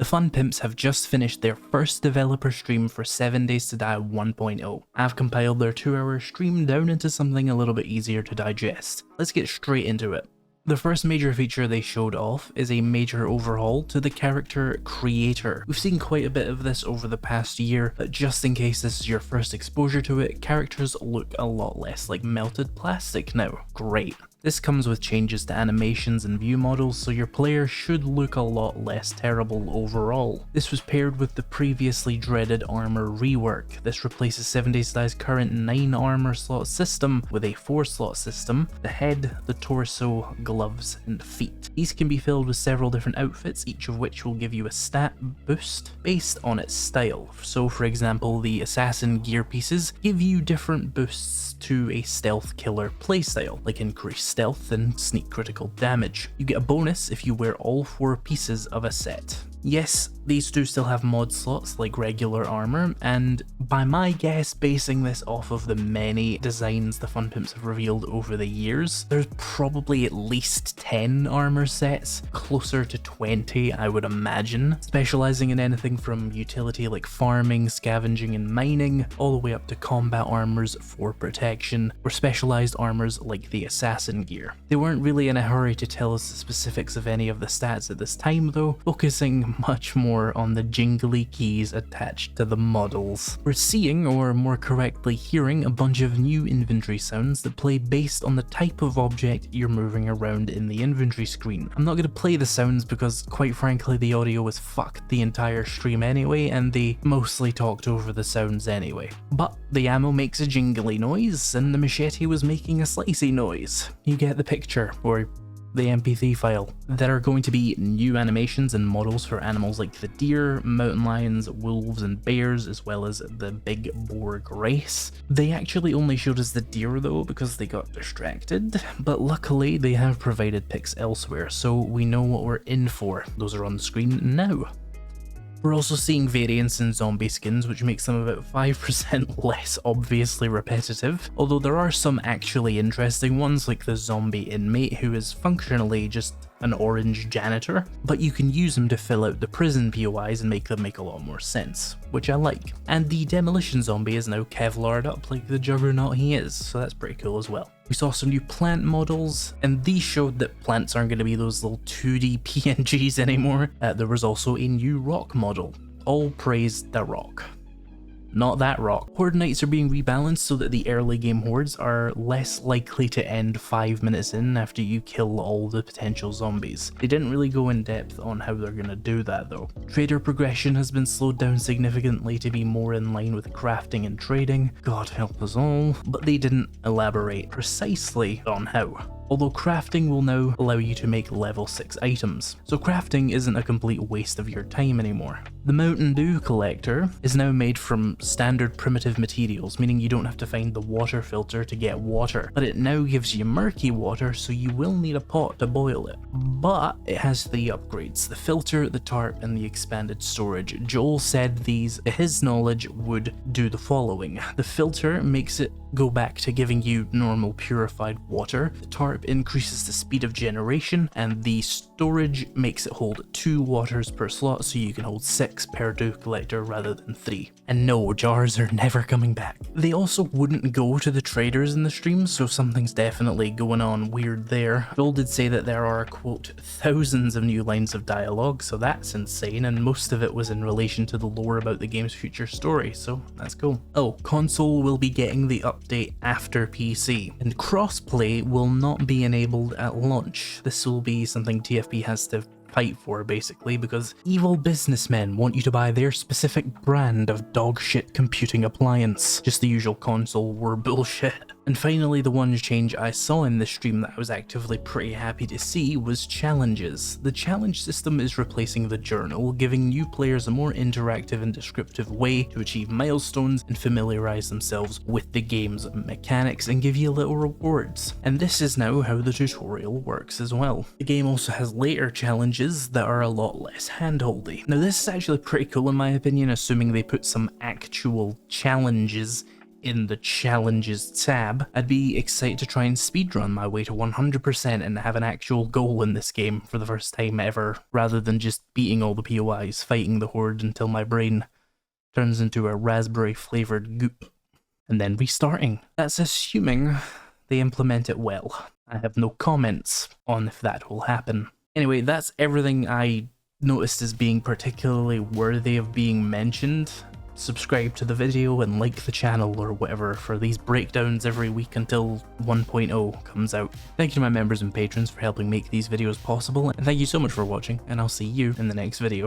The Fun Pimps have just finished their first developer stream for 7 Days to Die 1.0. I've compiled their 2-hour stream down into something a little bit easier to digest. Let's get straight into it. The first major feature they showed off is a major overhaul to the character creator. We've seen quite a bit of this over the past year, but just in case this is your first exposure to it, characters look a lot less like melted plastic now. Great. This comes with changes to animations and view models, so your player should look a lot less terrible overall. This was paired with the previously dreaded armor rework. This replaces 7 Days to Die's current 9 armor slot system with a 4 slot system: the head, the torso, gloves, and feet. These can be filled with several different outfits, each of which will give you a stat boost based on its style. So for example, the assassin gear pieces give you different boosts to a stealth killer playstyle, like increased stealth and sneak critical damage. You get a bonus if you wear all 4 pieces of a set. Yes, these do still have mod slots like regular armor, and by my guess, basing this off of the many designs the Fun Pimps have revealed over the years, there's probably at least 10 armor sets, closer to 20 I would imagine, specializing in anything from utility like farming, scavenging, and mining, all the way up to combat armors for protection, or specialized armors like the assassin gear. They weren't really in a hurry to tell us the specifics of any of the stats at this time though, focusing much more on the jingly keys attached to the models. We're seeing, or more correctly hearing, a bunch of new inventory sounds that play based on the type of object you're moving around in the inventory screen. I'm not going to play the sounds because quite frankly the audio was fucked the entire stream anyway, and they mostly talked over the sounds anyway. But the ammo makes a jingly noise and the machete was making a slicey noise. You get the picture, or the MP3 file. There are going to be new animations and models for animals like the deer, mountain lions, wolves, and bears, as well as the big boar grace. They actually only showed us the deer though because they got distracted, but luckily they have provided pics elsewhere, so we know what we're in for. Those are on the screen now. We're also seeing variants in zombie skins, which makes them about 5% less obviously repetitive, although there are some actually interesting ones like the zombie inmate, who is functionally just an orange janitor, but you can use them to fill out the prison POIs and make them make a lot more sense, which I like. And the demolition zombie is now Kevlar'd up like the juggernaut he is, so that's pretty cool as well. We saw some new plant models, and these showed that plants aren't going to be those little 2D PNGs anymore. There was also a new rock model. All praise the rock. Not that rock. Horde nights are being rebalanced so that the early game hordes are less likely to end 5 minutes in after you kill all the potential zombies. They didn't really go in depth on how they're gonna do that though. Trader progression has been slowed down significantly to be more in line with crafting and trading, God help us all, but they didn't elaborate precisely on how. Although crafting will now allow you to make level 6 items, so crafting isn't a complete waste of your time anymore. The Mountain Dew collector is now made from standard primitive materials, meaning you don't have to find the water filter to get water, but it now gives you murky water, so you will need a pot to boil it. But it has 3 upgrades: the filter, the tarp, and the expanded storage. Joel said these, to his knowledge, would do the following. The filter makes it go back to giving you normal purified water, the tarp increases the speed of generation, and the storage makes it hold 2 waters per slot, so you can hold 6 per Dew collector rather than 3. And no, jars are never coming back. They also wouldn't go to the traders in the stream, so something's definitely going on weird there. Joel did say that there are, quote, thousands of new lines of dialogue, so that's insane, and most of it was in relation to the lore about the game's future story, so that's cool. Oh, console will be getting the update after PC, and crossplay will not be enabled at launch. This will be something TFP has to fight for basically, because evil businessmen want you to buy their specific brand of dog shit computing appliance. Just the usual console war bullshit. And finally, the one change I saw in this stream that I was actively pretty happy to see was challenges. The challenge system is replacing the journal, giving new players a more interactive and descriptive way to achieve milestones and familiarize themselves with the game's mechanics and give you little rewards. And this is now how the tutorial works as well. The game also has later challenges that are a lot less handholdy. Now this is actually pretty cool in my opinion, assuming they put some actual challenges in the challenges tab, I'd be excited to try and speedrun my way to 100% and have an actual goal in this game for the first time ever, rather than just beating all the POIs, fighting the horde until my brain turns into a raspberry flavoured goop, and then restarting. That's assuming they implement it well. I have no comments on if that will happen. Anyway, that's everything I noticed as being particularly worthy of being mentioned. Subscribe to the video and like the channel or whatever for these breakdowns every week until 1.0 comes out. Thank you to my members and patrons for helping make these videos possible, and thank you so much for watching, and I'll see you in the next video.